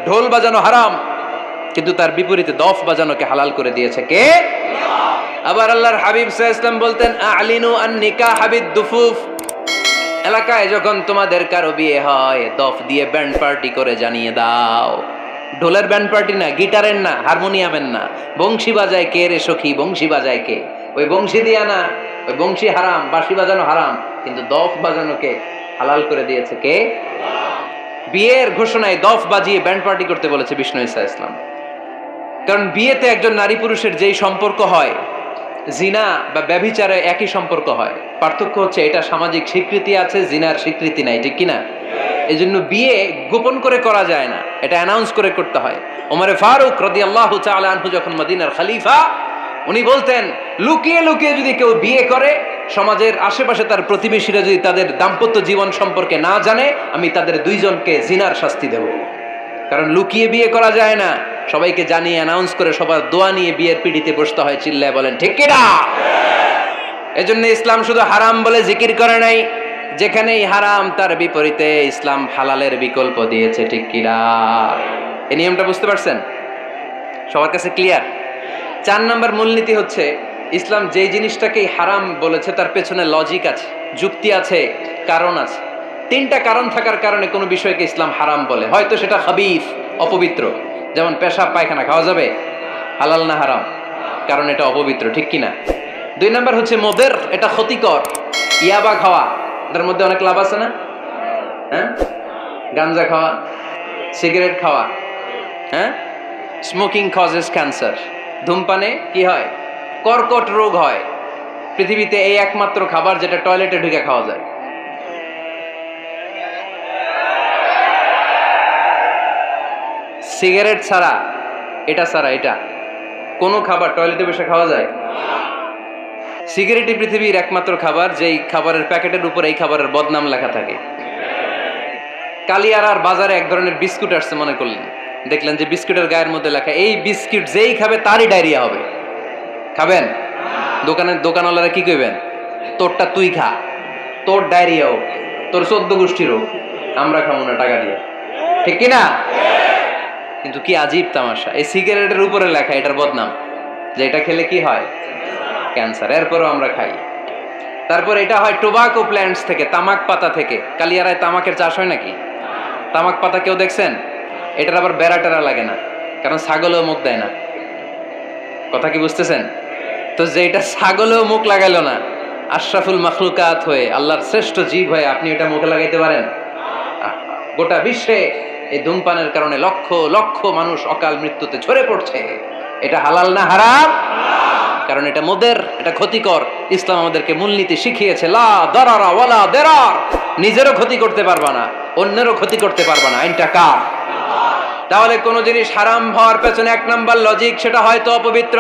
ঢোল বাজানো হারাম, কিন্তু তার বিপরীতে দফ বাজানোকে হালাল করে দিয়েছে কে? আবার আল্লাহর হাবিব সাল্লাল্লাহু আলাইহি ওয়াসাল্লাম বলতেন, আ'লিনু আন নিকাহ বিদ-দুফুফ, এলাকায় যখন তোমাদের কারো বিয়ে হয় দফ দিয়ে ব্যান্ড পার্টি করে জানিয়ে দাও। ঢোলের ব্যান্ড পার্টি না, গিটারের না, হারমোনিয়ামের না, বংশী বাজায় কে রে সখী, বংশী বাজায় কে? ওই বংশী দিয়া না, ওই বংশী হারাম, বাঁশি বাজানো হারাম, কিন্তু দফ বাজানোকে হালাল করে দিয়েছে কে? বিয়ের ঘোষণায় দফ বাজিয়ে ব্যান্ড পার্টি করতে বলেছে বিষ্ণু ঈসা ইসলাম। কারণ বিয়েতে একজন নারী পুরুষের যেই সম্পর্ক হয়, জিনা বা ব্যভিচারে একই সম্পর্ক হয়, পার্থক্য হচ্ছে এটা সামাজিক স্বীকৃতি আছে, জিনার স্বীকৃতি নাই, ঠিক কিনা? এই জন্য বিয়ে গোপন করে করা যায় না, এটা অ্যানাউন্স করে করতে হয়। ওমরে ফারুক রাদিয়াল্লাহু তাআলা আনহু যখন মদিনার খলিফা, উনি বলতেন লুকিয়ে লুকিয়ে যদি কেউ বিয়ে করে, সমাজের আশেপাশে তার প্রতিবেশীরা যদি তাদের দাম্পত্য জীবন সম্পর্কে না জানে, আমি তাদের দুইজনকে জিনার শাস্তি দেব। কারণ লুকিয়ে বিয়ে করা যায় না, সবাইকে জানিয়ে অ্যানাউন্স করে সবার দোয়া নিয়ে বিয়ের পিড়িতে বসতে হয়, চিল্লায় বলেন ঠিক কিনা? এজন্য ইসলাম শুধু হারাম বলে জিকির করে নাই, যেখানেই হারাম তার বিপরীতে ইসলাম হালালের বিকল্প দিয়েছে, ঠিক কিনা? এই নিয়মটা বুঝতে পারছেন? সবার কাছে ক্লিয়ার? 4 নম্বর মূলনীতি হচ্ছে, ইসলাম যেই জিনিসটাকেই হারাম বলেছে তার পেছনে লজিক আছে, যুক্তি আছে, কারণ আছে। 3টা কারণ থাকার কারণে কোনো বিষয়কে ইসলাম হারাম বলে। হয়তো সেটা খাবিস, অপবিত্র, যেমন পেশাব পায়খানা খাওয়া যাবে, হালাল না হারাম? কারণ এটা অপবিত্র, ঠিক কিনা? 2 নম্বর হচ্ছে মোদের, এটা ক্ষতিকর। ইয়াবা খাওয়া, এটার মধ্যে অনেক লাভ আছে না? হ্যাঁ, গাঞ্জা খাওয়া, সিগারেট খাওয়া, হ্যাঁ, স্মোকিং কজেস ক্যান্সার। ধূমপানে কি হয়? কর্কট রোগ হয়। পৃথিবীতে এই একমাত্র খাবার যেটা টয়লেটে ঢুকে খাওয়া যায়। সিগারেট ছাড়া, এটা ছাড়া, এটা কোন খাবার টয়লেটে বসে খাওয়া যায়? সিগারেটই পৃথিবীর একমাত্র খাবার যেই খাবারের প্যাকেটের উপর এই খাবারের বদনাম লেখা থাকে। কালিয়ারার বাজারে এক ধরনের বিস্কুট আসছে মনে করলেন, দেখলেন যে বিস্কুটের গায়ের মধ্যে লেখা এই বিস্কুট যেই খাবে তারই ডায়রিয়া হবে। খাবেন? দোকানওয়ালারা কি কইবেন? তোরটা তুই খা, তোর ডায়রিয়া হোক, তোর 14 গোষ্ঠীর হোক, আমরা খাবো না টাকা দিয়ে, ঠিক কিনা? কিন্তু কি আজীব তামাশা, এই সিগারেটের উপরে লেখা এটার বদনাম, যে এটা খেলে কি হয়? ক্যান্সার। এরপরও আমরা খাই। তারপর এটা হয় টোবাকো প্ল্যান্টস থেকে, তামাক পাতা থেকে। কালিয়ারায় তামাকের চাষ হয় নাকি? তামাক পাতা কেউ দেখছেন? এটার আবার বেড়া টেরা লাগে না, কারণ ছাগলেও মুখ দেয় না। কথা কি বুঝতেছেন? তো যেটা ছাগলেও মুখ লাগাইলো না, আশরাফুল মাখলুকাত হয়ে, আল্লাহর শ্রেষ্ঠ জীব হয়ে আপনি এটা মুখে লাগাইতে পারেন? গোটা বিশ্বে এই ধূমপানের কারণে লক্ষ লক্ষ মানুষ অকাল মৃত্যুতে ঝরে পড়ছে। এটা হালাল না হারাম? কারণ এটা মোদের, এটা ক্ষতিকর। ইসলাম আমাদেরকে মূলনীতি শিখিয়েছে, লা দারারা ওয়ালা দিরার। নিজেরও ক্ষতি করতে পারবা না, অন্যেরও ক্ষতি করতে পারবা না। আইনটা কার? তাহলে কোন জিনিস হারাম হওয়ার পেছনে 1 নাম্বার লজিক, সেটা হয়তো অপবিত্র,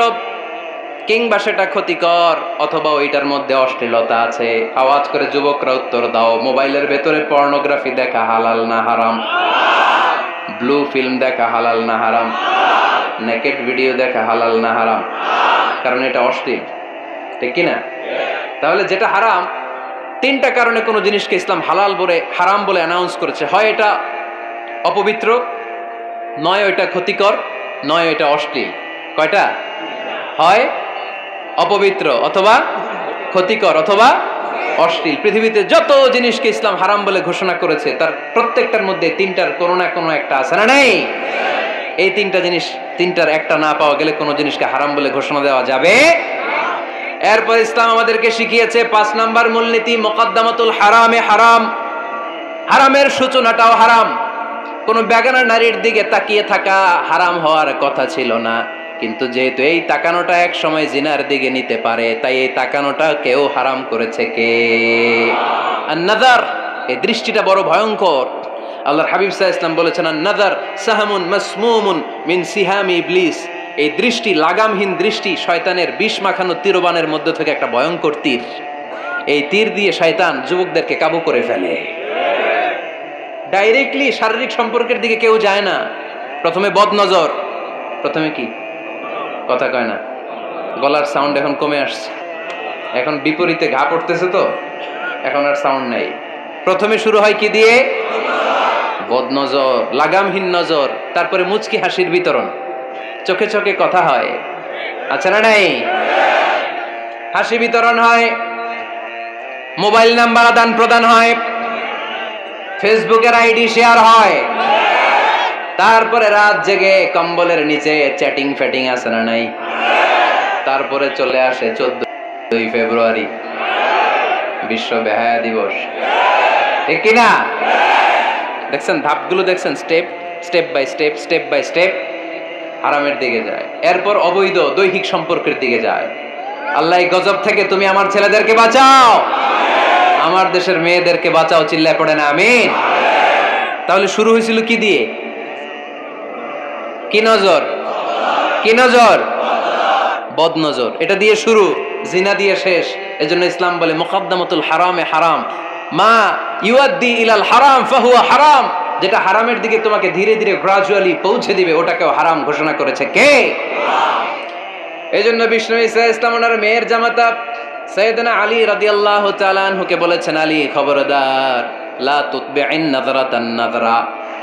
কিংবা সেটা ক্ষতিকর, অথবা ওইটার মধ্যে অশ্লীলতা আছে। আওয়াজ করে যুবকরা উত্তর দাও, মোবাইলের ভেতরে পর্নোগ্রাফি দেখা হালাল না হারাম? ব্লু ফিল্ম দেখা হালাল না হারাম? নেকেড ভিডিও দেখা হালাল না হারাম? কারণ এটা অশ্লীল, ঠিক কিনা? তাহলে যেটা হারাম, 3টা কারণে কোনো জিনিসকে ইসলাম হালাল বলে, হারাম বলে অ্যানাউন্স করেছে। হয় এটা অপবিত্র, নয় এটা ক্ষতিকর, নয় এটা অশ্লীল। কয়টা? হয় অপবিত্র, অথবা ক্ষতিকর, অথবা অশ্লীল। পৃথিবীতে যত জিনিসকে ইসলাম হারাম বলে ঘোষণা করেছে তার প্রত্যেকটার মধ্যে 3টার কোনো না কোনো একটা আছে না নেই? এই 3টা জিনিস, 3টার একটা না পাওয়া গেলে কোনো জিনিসকে হারাম বলে ঘোষণা দেওয়া যাবে। এরপর ইসলাম আমাদেরকে শিখিয়েছে 5 নাম্বার মূলনীতি, মুকদ্দামাতুল হারামে হারাম। হারামের সূচনাটাও হারাম। কোনো বেগানা নারীর দিকে তাকিয়ে থাকা হারাম হওয়ার কথা ছিল না, কিন্তু যেহেতু এই তাকানোটা এক সময় জিনার দিকে নিতে পারে, তাই এই তাকানোটা কেউ হারাম করেছে কে? আন-নাযার, এই দৃষ্টিটা বড় ভয়ঙ্কর। আল্লাহর হাবিব সাল্লাল্লাহু আলাইহি ওয়াসাল্লাম বলেছেন, আন-নাযার সাহামুন মাসমুমুন মিন সিহামি ইবলিস। এই দৃষ্টি, লাগামহীন দৃষ্টি, শয়তানের বিষ মাখানো তীরবানের মধ্যে থেকে একটা ভয়ঙ্কর তীর। এই তীর দিয়ে শয়তান যুবকদেরকে কাবু করে ফেলে। ডাইরেক্টলি শারীরিক সম্পর্কের দিকে কেউ যায় না, প্রথমে বদনজর, প্রথমে কি কথা কয় না, গলার সাউন্ড এখন কমে আসছে, এখন বিপরীতে ঘা পড়তেছে, তো এখন আর সাউন্ড নাই। প্রথমে শুরু হয় কি দিয়ে? বদনজর, লাগামহীন নজর, তারপরে মুচকি হাসির বিতরণ, চোখে চোখে কথা হয়, আচ্ছা না নাই? হাসি বিতরণ হয়, মোবাইল নাম্বার আদান প্রদান হয়, ফেসবুকের আইডি শেয়ার হয়, তারপরে রাত জেগে কম্বলের নিচে চ্যাটিং ফ্যাটিং আছে না নাই? তারপরে চলে আসে 14 ফেব্রুয়ারি, বিশ্ব বেহায়া দিবস, ঠিক কিনা? দেখছেন ধাপগুলো, দেখছেন স্টেপ বাই স্টেপ হারামের দিকে যায়, এরপর অবৈধ দৈহিক সম্পর্কের দিকে যায়। আল্লাহ এই গজব থেকে তুমি আমার ছেলেদেরকে বাঁচাও, আমার দেশের মেয়েদেরকে বাঁচাও, চিল্লায় পড়ে না আমিন। তাহলে শুরু হয়েছিল কি দিয়ে? কি নজর? কি নজর? বদনজর, এটা দিয়ে শুরু, জিনা দিয়ে শেষ। এজন্য ইসলাম বলে মুকদ্দামাতুল হারামে হারাম, মা ইউআদ্দি ইলাল হারাম ফাহুয়া হারাম, যেটা হারামের দিকে তোমাকে ধীরে ধীরে গ্রাজুয়ালি পৌঁছে দিবে, ওটাকেও হারাম ঘোষণা করেছে কে? এজন্য বিষ্ণু ঈসা ইসলাম ওনার মেয়ের জামাতা সাইয়েদনা আলী রাদিয়াল্লাহু তাআলা আনহুকে বলেছেন, আলী খবরদার, লা তুতবি'ন নাযরাতান নাযরা,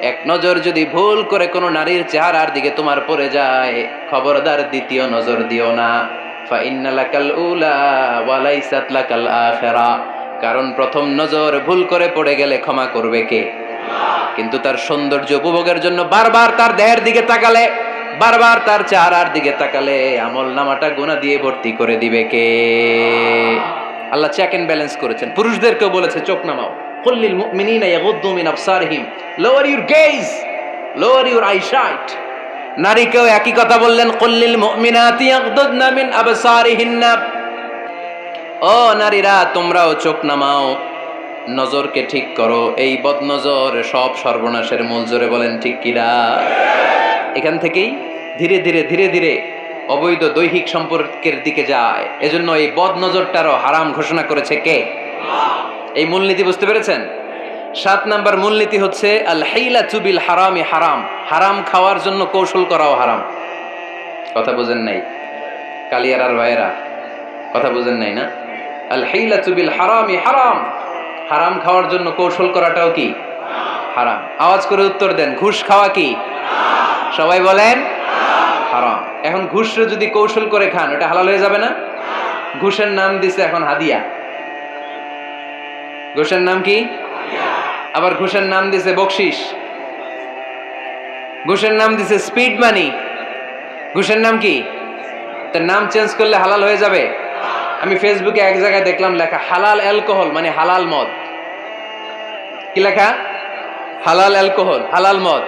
এক নজর যদি ভুল করে কোনো নারীর চেহারার দিকে তোমার পড়ে যায়, খবরদার দ্বিতীয় নজর দিও না। ফা ইন্না লাকাল উলা ওয়া লাইসাত লাকাল আখিরা, কারণ প্রথম নজর ভুল করে পড়ে গেলে ক্ষমা করবে কে? কিন্তু তার সৌন্দর্য উপভোগের জন্য বারবার তার দেহের দিকে তাকালে, বারবার তার চেহারার দিকে তাকালে আমল নামাটা গুনাহ দিয়ে ভর্তি করে দিবে কে? আল্লাহ চেক এন্ড ব্যালেন্স করেছেন। পুরুষদেরকেও বলেছে চোখ নামাও, কুল্লিল মুমিনিনা ইয়াগুদ্দু মিন আবসারিহিম, lower your gaze, lower your eyesight. নারীকেও একই কথা বললেন, কুল্লিল মুমিনাতি ইয়াগুদ্দুনা মিন আবসারিহিন্না, ও নারীরা তোমরাও চোখ নামাও, নজরকে ঠিক করো, এই বদনজর সব সর্বনাশের মূল। জোরে বলেন ঠিক কিনা? এখান থেকেই ধীরে ধীরে অবৈধ দৈহিক সম্পর্কের দিকে যায়। এজন্য এই বদনজরটারও হারাম ঘোষণা করেছে কে? এই মূলনীতি বুঝতে পেরেছেন? 7 নাম্বার মূলনীতি হচ্ছে আল হাইলাতু বিল হারামি হারাম, হারাম খাওয়ার জন্য কৌশল করাও হারাম। কথা বুঝেন নাই কালিয়ারার ভাইয়েরা? কথা বুঝেন নাই না? আল হাইলাতু বিল হারামি হারাম, হারাম খাওয়ার জন্য কৌশল করাটাও কি হারাম? আওয়াজ করে উত্তর দেন, ঘুষ খাওয়া কি? সবাই বলেন হারাম। এখন ঘুষরে যদি কৌশল করে খান, ওটা হালাল হয়ে যাবে না? ঘুষের নাম দিছে এখন হাদিয়া। ঘুষের নাম কি? আবার ঘুষের নাম দিছে বকশিস, ঘুষের নাম দিছে স্পিড মানি। ঘুষের নাম কি? তার নাম চেঞ্জ করলে হালাল হয়ে যাবে? আমি ফেসবুকে এক জায়গায় দেখলাম লেখা হালাল অ্যালকোহল, মানে হালাল মদ। কি লেখা? হালাল অ্যালকোহল, হালাল মদ।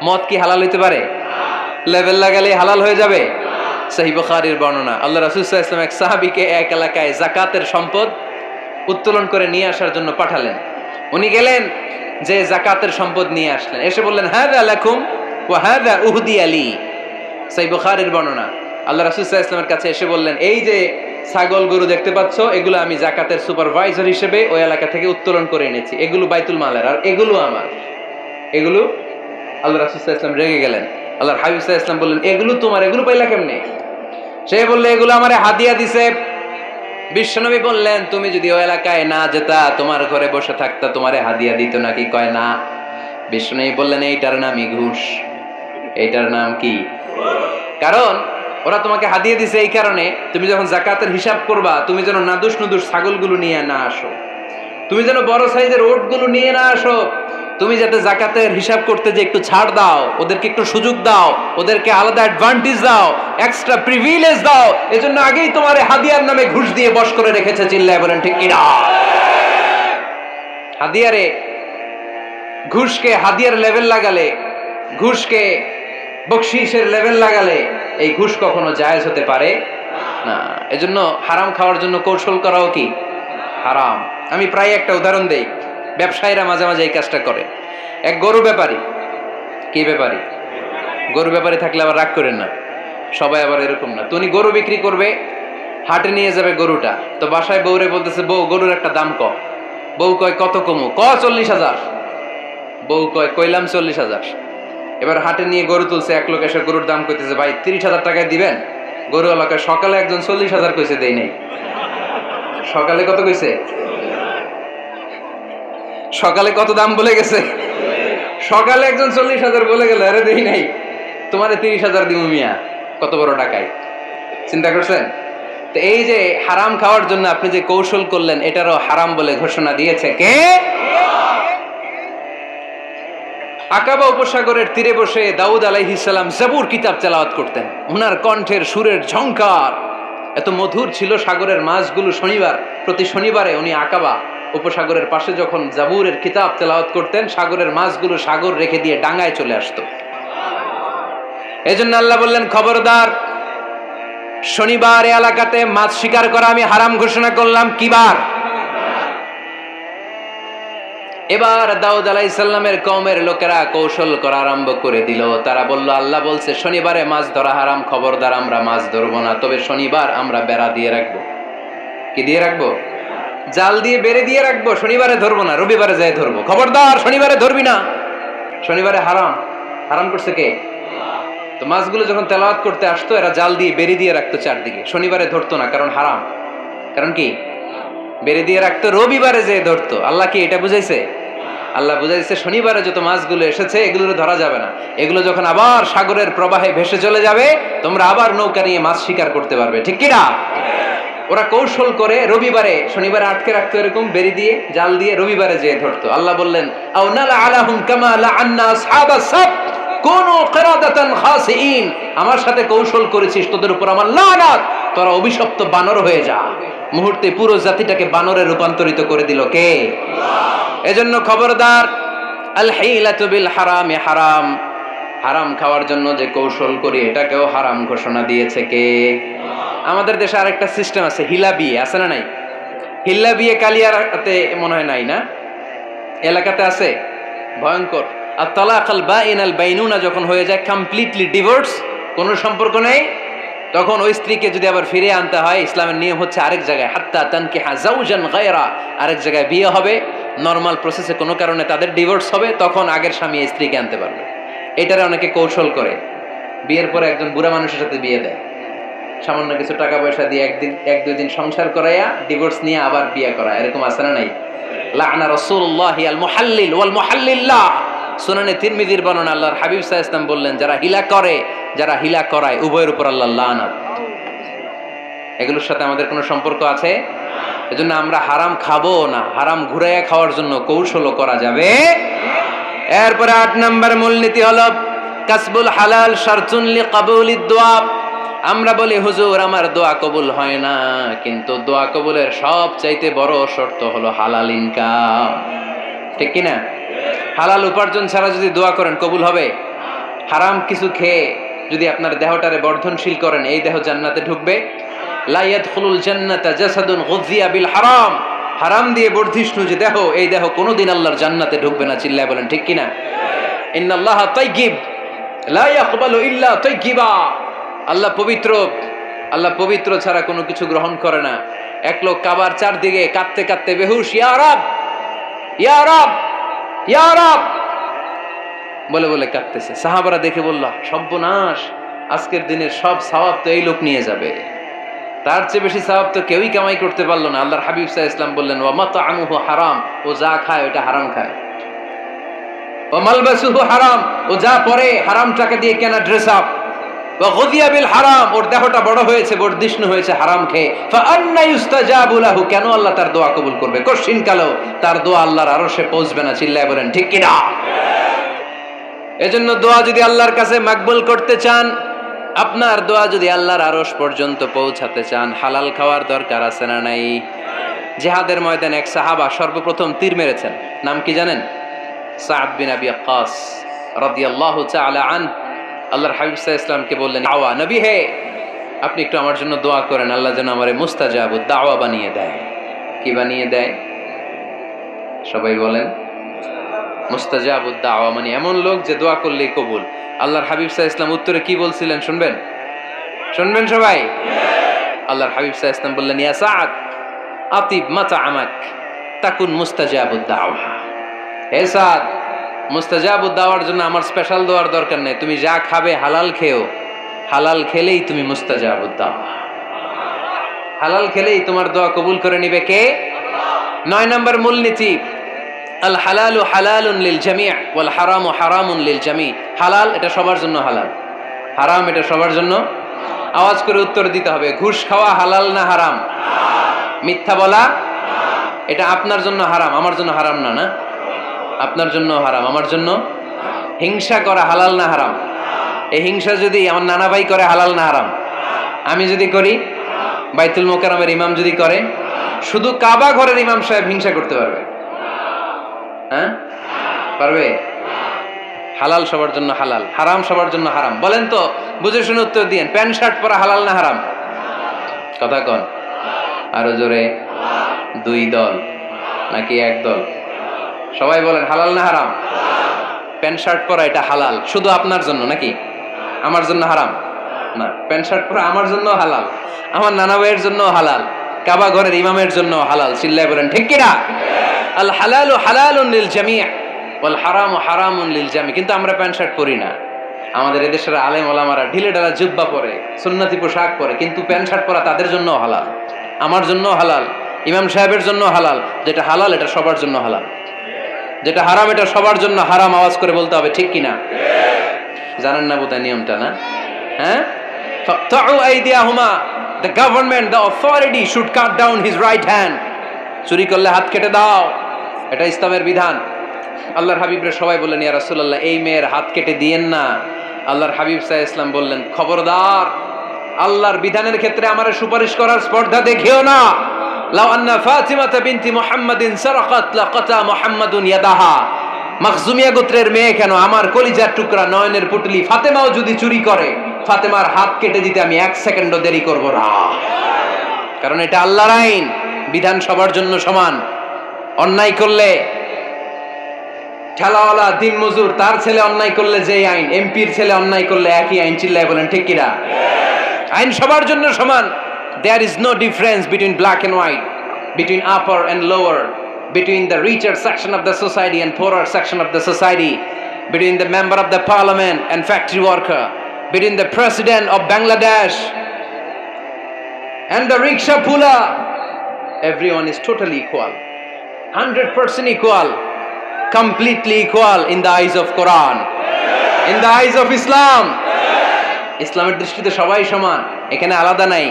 মদ কি হালাল হইতে পারে? লেবেল লাগালে হালাল হয়ে যাবে? সহিহ বুখারীর বর্ণনা, আল্লাহ রাসূল সাল্লাল্লাহু আলাইহি ওয়াসাল্লাম এক সাহাবীকে এক এলাকায় যাকাতের সম্পদ উত্তোলন করে নিয়ে আসার জন্য পাঠালেন। উনি গেলেন, যে যাকাতের সম্পদ নিয়ে আসলেন, এসে বললেন হাযা লাকুম ওয়া হাযা উহদিয়া লি। সহিহ বুখারীর বর্ণনা, আল্লাহ রাসূল সাল্লাল্লাহু আলাইহি ওয়াসাল্লামের কাছে এসে বললেন, এই যে ছাগল গরু দেখতে পাচ্ছ, এগুলো আমি যাকাতের সুপারভাইজার হিসেবে ওই এলাকা থেকে উত্তোলন করে এনেছি, এগুলো বাইতুল মালের, আর এগুলো আমার। এগুলো আল্লাহ রাসূল সাল্লাল্লাহু আলাইহি ওয়াসাল্লাম রেগে গেলেন। আল্লাহর হাবিব সাল্লাল্লাহু আলাইহি ওয়াসাল্লাম বললেন, এগুলো তোমার, এগুলো পাইলা কেমনে? সে বললে, এগুলো আমারে হাদিয়া দিছে। বিশ্বনবী বললেন, তুমি যদি ওই এলাকায় না যেতা, তোমার ঘরে বসে থাকতা, তোমারে হাদিয়া দিত নাকি? কয় না। বিশ্বনবী বললেন, এইটার নামই ঘুষ। এইটার নাম কি? কারণ ওরা তোমাকে হাদিয়া দিছে এই কারণে, তুমি যখন যাকাতের হিসাব করবা, তুমি যেন নাদুস নুদুস ছাগলগুলো নিয়ে না আসো, তুমি যেন বড় সাইজের ওটগুলো নিয়ে না আসো, তুমি যাতে যাকাতের হিসাব করতে যে একটু ছাড় দাও, ওদেরকে একটু সুযোগ দাও, ওদেরকে আলাদা অ্যাডভান্টেজ দাও, এক্সট্রা প্রিভিলেজ দাও, এজন্য আগেই তোমার হাদিয়ার নামে ঘুষ দিয়ে বশ করে রেখেছে। চিল্লায় বলেন ঠিক কিনা? হাদিয়ারে, ঘুষকে হাদিয়ার লেভেল লাগালে, ঘুষকে বকশিসের লেভেল লাগালে এই ঘুষ কখনো জায়েজ হতে পারে না। এজন্য হারাম খাওয়ার জন্য কৌশল করাও কি হারাম। আমি প্রায় একটা উদাহরণ দেই, ব্যবসায়ীরা মাঝে মাঝে এই কাজটা করে। এক গরু ব্যাপারী, কি ব্যাপারী? গরু ব্যাপারী থাকলে আবার রাগ করেন না, সবাই আবার এরকম না। তো উনি গরু বিক্রি করবে, হাটে নিয়ে যাবে গরুটা, তো বাসায় বউরে বলতেছে, বউ গরুর একটা দাম ক। বউ কয় কত কমু? 40,000। বউ কয় কইলাম 40,000। এবার হাটে নিয়ে গরু তুলছে, এক লোক এসে গরুর দাম কইতেছে, ভাই 30,000 টাকায় দিবেন? গরু এলাকায় সকালে একজন 40,000 কইছে, দেই নাই। সকালে কত কইছে? সকালে কত দাম বলে গেছে? সকালে একজন 40,000 বলে গেল, আরে দেই নাই, তোমার 30,000 দিব মিয়া। কত বড় টাকায়, চিন্তা করছেন? তো এই যে হারাম খাওয়ার জন্য আপনি যে কৌশল করলেন, এটারও হারাম বলে ঘোষণা দিয়েছে কে? আকাবা উপসাগরের তীরে বসে দাউদ আলাইহিস সালাম জাবুর কিতাব তেলাওয়াত করতেন। ওনার কণ্ঠের সুরের ঝংকার এত মধুর ছিল, সাগরের মাছগুলো প্রতি শনিবারে উনি আকাবা উপসাগরের পাশে যখন জাবুরের কিতাব তেলাওয়াত করতেন, সাগরের মাছগুলো সাগর রেখে দিয়ে ডাঙায় চলে আসতো। এজন্য আল্লাহ বললেন, খবরদার, শনিবার এলাকাতে মাছ শিকার করা আমি হারাম ঘোষণা করলাম। কিবার? এবার দাউদ আলাইহিস সালামের কওমের লোকেরা কৌশল করা আরম্ভ করে দিল। তারা বলল, আল্লাহ বলছে শনিবারে মাছ ধরা হারাম, খবরদার আমরা মাছ ধরবো না, তবে শনিবার আমরা বেড়া দিয়ে রাখবো। কি দিয়ে রাখবো? জাল দিয়ে বেড়ে দিয়ে রাখবো। শনিবারে ধরবো না, রবিবারে যাই ধরবো। খবরদার, শনিবারে ধরবি না, শনিবারে হারাম। হারাম করছে কে? তো মাছগুলো যখন তেলাওয়াত করতে আসতো, এরা জাল দিয়ে বেড়ে দিয়ে রাখতো চারদিকে, শনিবারে ধরতো না, কারণ হারাম। কারণ কি? বেড়ে দিয়ে রাখতো, রবিবারে যেয়ে ধরতো। আল্লাহ কি এটা বুঝাইছে? আল্লাহ বুঝাইছে শনিবারে যত মাছগুলো এসেছে এগুলো ধরা যাবে না, এগুলো যখন আবার সাগরের প্রবাহে ভেসে চলে যাবে, তোমরা আবার নৌকা নিয়ে মাছ শিকার করতে পারবে। ঠিক কিনা? ওরা কৌশল করে রবিবারে, শনিবারে আটকে রাখতো এরকম বেড়ে দিয়ে, জাল দিয়ে, রবিবারে যেয়ে ধরতো। আল্লাহ বললেন, আও নালা আলাহুম কামা লাআন্না আসহাবাস সাবত কুনু কিরাদাতান খাসিইন। আমার সাথে কৌশল করেছিস, তোদের উপর আমার লানাত, তোরা অভিশপ্ত বানর হয়ে যা। মুহূর্তে পুরো জাতিটাকে বানরে রূপান্তরিত করে দিল কে? এজন্য খবরদার, আল হিলাতু বিল হারামি হারাম। হারাম খাওয়ার জন্য যে কৌশল করি, এটাকেও হারাম ঘোষণা দিয়েছে কে? আমাদের দেশে আরেকটা সিস্টেম আছে, হিলা বিয়ে, আছে না নাই? হিল্লা বিয়ে কালিয়ারাতে মনে হয় নাই না? এলাকাতে আছে, ভয়ঙ্কর। আর তালাকাল বাইনাল বাইনুনা যখন হয়ে যায় কমপ্লিটলি ডিভোর্স, কোনো সম্পর্ক নেই, তখন ওই স্ত্রীকে যদি আবার ফিরে আনতে হয়, ইসলামের নিয়ম হচ্ছে আরেক জায়গায় হাত্তা তানকিহা যাওজান গায়রা, আরেক জায়গায় বিয়ে হবে, নরমাল প্রসেসে কোনো কারণে তাদের ডিভোর্স হবে, তখন আগের স্বামী এই স্ত্রীকে আনতে পারবে। এটারে অনেকে কৌশল করে, বিয়ের পরে একজন বুড়া মানুষের সাথে বিয়ে দেয়, সামান্য কিছু টাকা পয়সা দিয়ে এক দুই দিন সংসার করাইয়া ডিভোর্স নিয়ে আবার বিয়ে করায়। এরকম আছে না নাই? লাআনা রাসূলুল্লাহি আল মুহাল্লিল ওয়াল মুহাল্লিল্লাহ। সুনানে তিরমিজির বর্ণনা, আল্লাহর হাবিব সাল্লাল্লাহু আলাইহি ওয়াসাল্লাম বললেন, যারা হিলা করে, যারা হিলা করায়, উভয়ের উপর আল্লাহর লানাত। এগুলোর সাথে আমাদের কোনো সম্পর্ক আছে? এজন্য আমরা হারাম খাবো না, হারাম ঘুরাইয়া খাওয়ার জন্য কৌশলও করা যাবে। এরপরে 8 নম্বর মূলনীতি হলো কাসবুল হালাল শারতুন লিকাবুলিদ দুআ। আমরা বলি, হুজুর আমার দোয়া কবুল হয় না, কিন্তু দোয়া কবুলের সবচাইতে বড় শর্ত হলো হালাল ইনকাম। ঠিক কি না? হালাল উপার্জন ছাড়া যদি দোয়া করেন, কবুল হবে? হারাম কিছু খেয়ে যদি আপনার দেহটারে বর্ধনশীল করেন, এই দেহ জান্নাতে ঢুকবে? লা ইয়াদখুলুল জান্নাতা জাসাদুন গুযিয়া বিল হারাম। হারাম দিয়ে বর্ধিষ্ণু যে দেহ, এই দেহ কোনোদিন আল্লাহর জান্নাতে ঢুকবে না। চিল্লায় বলেন ঠিক কি না? ইন্নাল্লাহা তাইয়্যিব লা ইয়াকবালু ইল্লা তাইয়্যিবা। আল্লাহ পবিত্র, আল্লাহ পবিত্র ছাড়া কোনো কিছু গ্রহণ করে না। এক লোক কাবার চারদিকে কাঁদতে কাঁদতে বেহুশ, ইয়া রাব, ইয়া রাব, ইয়া রাব বলে বলে কাঁদতেছে। সাহাবারা দেখে বলল, সর্বনাশ, আজকের দিনের সব সওয়াব তো এই লোক নিয়ে যাবে, তার চেয়ে বেশি সওয়াব তো কেউই কামাই করতে পারলো না। আল্লাহর হাবিব সাল্লাল্লাহু আলাইহি ওয়াসাল্লাম বললেন, ওয়া মাতআমুহু হারাম, ও যা খায় ওটা হারাম খায়। ওয়া মালবাসুহু হারাম, ও যা পরে হারাম টাকা দিয়ে কেনা ড্রেস আপ। ওয়া গুযিয়া বিল হারাম, ওর দেহটা বড় হয়েছে, বর্ধিষ্ণু হয়েছে হারাম খেয়ে। ফা আন্না ইউস্তাজাবু লাহু, কেন আল্লাহ তার দোয়া কবুল করবে? কশিন কালো তার দোয়া আল্লাহর আরশে পৌঁছবে না। চিল্লায় বলেন ঠিক কি না? এজন্য দোয়া যদি আল্লাহর কাছে মাকবুল করতে চান, আপনার দোয়া যদি আল্লাহর আরশ পর্যন্ত পৌঁছাতে চান, হালাল খাওয়ার দরকার আছে না নাই? জিহাদের ময়দানে এক সাহাবা সর্বপ্রথম তীর মেরেছেন, নাম কি জানেন? সাদ বিন আবি ওয়াক্কাস রাদিয়াল্লাহু তাআলা আনহু। আল্লাহর হাবিব সাল্লাল্লাহু আলাইহি ওয়াসাল্লামকে বললেন, আওয়া নবী হে, আপনি একটু আমার জন্য দোয়া করেন, আল্লাহ যেন আমারে মুস্তাজাবুদ দাওয়া বানিয়ে দেয়। কি বানিয়ে দেয়? সবাই বলেন। মুস্তাজাবুদ দাওয়া মানে এমন লোক যে দোয়া করলেই কবুল। আল্লাহর হাবিব সাল্লাল্লাহু আলাইহি ওয়াসাল্লাম উত্তরে কি বলছিলেন শুনবেন? শুনবেন সবাই? আল্লাহর হাবিব সাল্লাল্লাহু আলাইহি ওয়াসাল্লাম বললেন, ইয়া সাদ আতিব মাতআমাক তাকুন মুস্তাজাবুদ দাওয়া। হে সাদ, মুস্তাজাবুদ দাওয়ার জন্য আমার স্পেশাল দোয়ার দরকার নেই, তুমি যা খাবে হালাল খেও, হালাল খেলেই তুমি মুস্তাজাবুদ দাওয়া। হালাল খেলেই তোমার দোয়া কবুল করে নিবে কে? 9 নম্বর মূলনীতি, আল হালালু হালালুন লিল জামি' ওয়াল হারামু হারামুন লিল জামি'। হালাল এটা সবার জন্য হালাল, হারাম এটা সবার জন্য। আওয়াজ করে উত্তর দিতে হবে, ঘুষ খাওয়া হালাল না হারাম? মিথ্যা বলা এটা আপনার জন্য হারাম, আমার জন্য হারাম না? না, আপনার জন্য হারাম, আমার জন্য। হিংসা করা হালাল না হারাম? এই হিংসা যদি আমার নানা ভাই করে হালাল না হারাম? আমি যদি করি, বাইতুল মোকাররমের ইমাম যদি করে, শুধু কাবা ঘরের ইমাম সাহেব হিংসা করতে পারবে? হ্যাঁ পারবে? হালাল সবার জন্য হালাল, হারাম সবার জন্য হারাম। বলেন তো, বুঝে শুনে উত্তর দিয়েন, প্যান্ট শার্ট পরা হালাল না হারাম? কথা কন আরো জোরে। দুই দল নাকি এক দল? সবাই বলেন হালাল না হারাম? প্যান্ট শার্ট পরা এটা হালাল শুধু আপনার জন্য নাকি আমার জন্য হারাম? না, প্যান্ট শার্ট পরা আমার জন্য হালাল, আমার নানা ভাইয়ের জন্য হালাল, কাবা ঘরের ইমামের জন্য হালাল। চিল্লায় বলেন ঠিক কিনা? আল হালালু হালালুন লিল জামি' ওয়াল হারামু হারামুন লিল জামি'। কিন্তু আমরা প্যান্ট শার্ট পরি না। আমাদের এদেশের আলেম ওলামারা ঢিলে ঢালা জুব্বা পরে, সুন্নতি পোশাক পরে, কিন্তু প্যান্ট শার্ট পরা তাদের জন্য হালাল, আমার জন্য হালাল, ইমাম সাহেবের জন্য হালাল। যেটা হালাল এটা সবার জন্য হালাল, যেটা হারাম এটা সবার জন্য হারাম। আওয়াজ করে বলতে হবে ঠিক কিনা? জানেন না বোধহয় নিয়মটা, না? হ্যাঁ, ফাকতাউ আইদিয়াহুমা, the government, the authority should cut down his right hand. চুরি করলে হাত কেটে দাও, এটা ইসলামের বিধান। আল্লাহর হাবিবরে সবাই বললেন, ইয়া রাসূলুল্লাহ, এই মেয়ের হাত কেটে দিয়েন না। আল্লাহর হাবিব সাল্লাল্লাহু আলাইহি ওয়াসাল্লাম বললেন, খবরদার, আল্লাহর বিধানের ক্ষেত্রে আমারে সুপারিশ করার স্পর্ধা দেখিও না। লাউ আন্না ফাতিমাতা বিনতি মুহাম্মাদিন সারাকাত লাকাতা মুহাম্মাদুন ইয়াদাহা। মাখজুমিয়া গোত্রের মেয়ে কেন, আমার কলিজার টুকরা নয়নের পুটলি ফাতেমাও যদি চুরি করে, ফাতেমার হাত কেটে দিতে আমি এক সেকেন্ডও দেরি করব না। কারণ এটা আল্লাহর আইন, বিধান সবার জন্য সমান। অন্যায় করলে ঠেলাওয়ালা দিন মজুর তার ছেলে অন্যায় করলে যে আইন, এমপির ছেলে অন্যায় করলে একই আইন। চিল্লায় বলেন ঠিক কিনা? আইন সবার জন্য সমান। There is no difference between black and white, between upper and lower, between the richer section of the society and poorer section of the society, between the member of the parliament and factory worker, between the president of Bangladesh and the rickshaw puller. Everyone is totally equal, 100% equal, completely equal in the eyes of Quran, in the eyes of Islam. ইসলামের দৃষ্টিতে সবাই সমান, এখানে আলাদা নাই।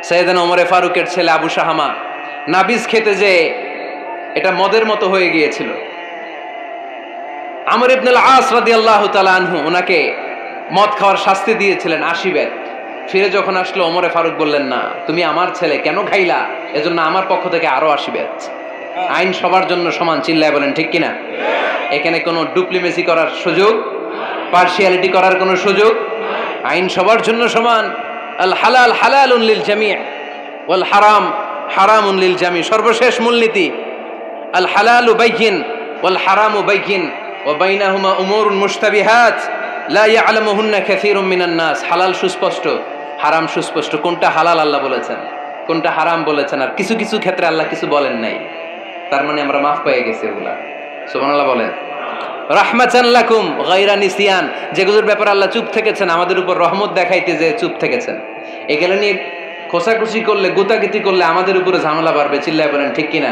সৈয়দনা ওমরে ফারুকের ছেলে আবু শাহামা নাবিজ খেতে যে এটা মদের মতো হয়ে গিয়েছিল। আমর ইবনে আল আস রাদিয়াল্লাহু তাআলা আনহু ওনাকে মদ খাওয়ার শাস্তি দিয়েছিলেন 80 বেত। ফিরে যখন আসলো, ওমরে ফারুক বললেন, না, তুমি আমার ছেলে কেন খাইলা, এজন্য আমার পক্ষ থেকে আরো 80 বেত। আইন সবার জন্য সমান। চিল্লায় বলেন ঠিক কিনা? এখানে কোনো ডুপ্লিমেসি করার সুযোগ, পার্শিয়ালিটি করার কোনো সুযোগ? আইন সবার জন্য সমান। আল হালাল হালালুন লিল জামি' ওয়াল হারাম হারামুন লিল জামি'। সর্বশেষ মূলনীতি, আল হালালু বাইয়িন ওয়াল হারামু বাইয়িন ওয়া বাইনাহুমা উমুরুন মুশতাবিহাত লা ইয়ালামুহুন্না কাসীরুম মিনান নাস। হালাল সুস্পষ্ট, হারাম সুস্পষ্ট। কোনটা হালাল আল্লাহ বলেছেন, কোনটা হারাম বলেছেন, আর কিছু কিছু ক্ষেত্রে আল্লাহ কিছু বলেন নাই। তার মানে আমরা মাফ পেয়ে গেছি ওগুলা। সুবহানাল্লাহ বলেন। রাহমাতান লাকুম গায়রা নিসিয়ান, যেগুলোর ব্যাপারে আল্লাহ চুপ থেকেছেন, আমাদের উপর রহমত দেখাইতে যে চুপ থেকেছেন। এগুলো নিয়ে খোসাখুশি করলে, গুতাগুতি করলে আমাদের উপরে ঝামেলা বাড়বে। চিল্লায় বলেন ঠিক কিনা?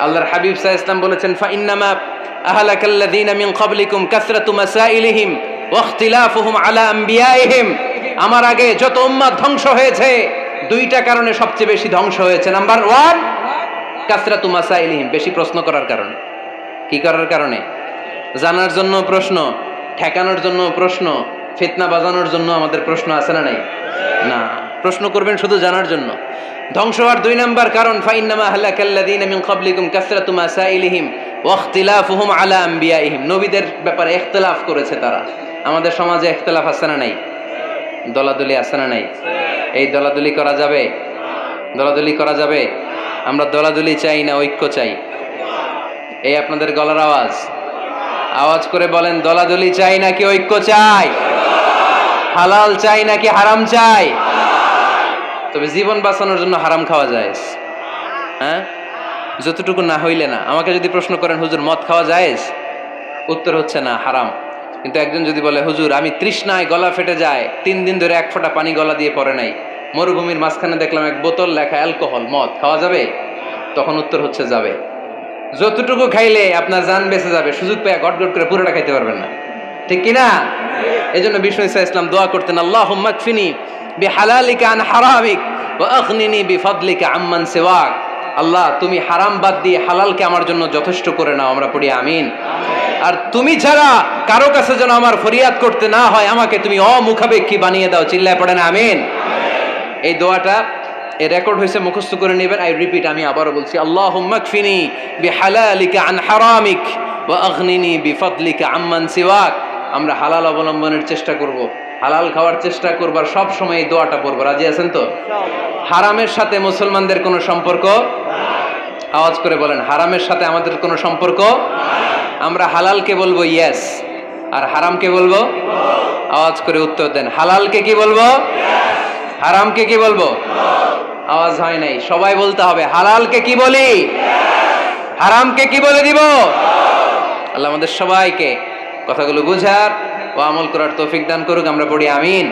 আল্লাহর হাবিব সাল্লাল্লাহু আলাইহি ওয়াসাল্লাম বলেছেন, ফা ইন্নামা আহলাকাল্লাযীনা মিন ক্বাবলিকুম কাসরাতু মাসাইলিহিম ওয়া ইখতিলাফুহুম আলা আমবিয়াইহিম। আমার আগে যত উম্মাত ধ্বংস হয়েছে, দুইটা কারণে সবচেয়ে বেশি ধ্বংস হয়েছে। নাম্বার 1, কাসরাতু মাসাইলিহিম, বেশি প্রশ্ন করার কারণে। কি করার কারণে? জানার জন্য প্রশ্ন, ঠেকানোর জন্য প্রশ্ন, ফিতনা বাজানোর জন্য আমাদের প্রশ্ন আছে না নাই? না, প্রশ্ন করবেন শুধু জানার জন্য। ধ্বংস হওয়ার 2 নাম্বার কারণ, ফাইন্নামা আহলাকাল্লাযীনা মিন ক্বাবলিকুম কাসরাতু মাসাইলিহিম ওয়া ইখতিলাফুহুম আলা আমবিয়াইহিম। নবীদের ব্যাপারে ইখতিলাফ করেছে তারা। আমাদের সমাজে ইখতিলাফ আছে না নাই? দলাদলি আছে না নাই? এই দলাদলি করা যাবে? দলাদলি করা যাবে? আমরা দলাদলি চাই না ঐক্য চাই? এই আপনাদের গলার আওয়াজ, আওয়াজ করে বলেন, দলাদলি চাই নাকি ঐক্য চাই? হালাল চাই নাকি হারাম চাই? তবে জীবন বাঁচানোর জন্য হারাম খাওয়া যায়, হ্যাঁ, যতটুকু না হইলে না। আমাকে যদি প্রশ্ন করেন, হুজুর মদ খাওয়া যায়? উত্তর হচ্ছে না, হারাম। কিন্তু একজন যদি বলে, হুজুর আমি তৃষ্ণায় গলা ফেটে যায়, 3 দিন ধরে 1 ফোঁটা পানি গলা দিয়ে পড়ে নাই, মরুভূমির মাঝখানে দেখলাম 1 বোতল লেখা অ্যালকোহল, মদ, খাওয়া যাবে? তখন উত্তর হচ্ছে যাবে। যতটুকু খাইলে আপনার জান বেঁচে যাবে, সুযোগ পেয়ে গট গট করে পুরোটা খাইতে পারবেন না, ঠিক কিনা? এই জন্য বিষ্ণু ইসা ইসলাম দোয়া করতেন, আল্লাহুম্মা কফিনি বিহালালিকা আন হারামিক ওয়া আগনিনি বিফাদলিকা আম্মান সিওয়াক। আল্লাহ, তুমি হারাম বাদ দিয়ে হালালকে আমার জন্য যথেষ্ট করে নাও। আমরা পড়ি আমিন। আর তুমি ছাড়া কারো কাছে যেন আমার ফরিয়াদ করতে না হয়, আমাকে তুমি অমুখাপেক্ষী বানিয়ে দাও। চিল্লায় পড়েন আমিন। এই দোয়াটা এই রেকর্ড হয়েছে, মুখস্থ করে নেবেন। আই রিপিট, আমি আবারও বলছি, আল্লাহুম্মা কফিনি বিহালালিকা আন হারামিক ওয়া আগনিনি বিফাদলিকা আম্মান সিওয়াক। আমরা হালাল অবলম্বনের চেষ্টা করব, হালাল খাওয়ার চেষ্টা করবার সব সময় এই দোয়াটা পড়বো। রাজি আছেন তো? হারামের সাথে মুসলমানদের কোনো সম্পর্ক? আওয়াজ করে বলেন, হারামের সাথে আমাদের কোনো সম্পর্ক? আমরা হালালকে বলবো ইয়েস, আর হারামকে বলবো? আওয়াজ করে উত্তর দেন। হালালকে কি বলবো? হারামকে কি বলবো? আওয়াজ হয় নাই, সবাই বলতে হবে। হালালকে কি বলি? হারামকে কি বলে দিব? আল্লাহ আমাদের সবাইকে কথাগুলো বুঝার ও আমল করার তৌফিক দান করুক। আমরা পড়ি আমিন।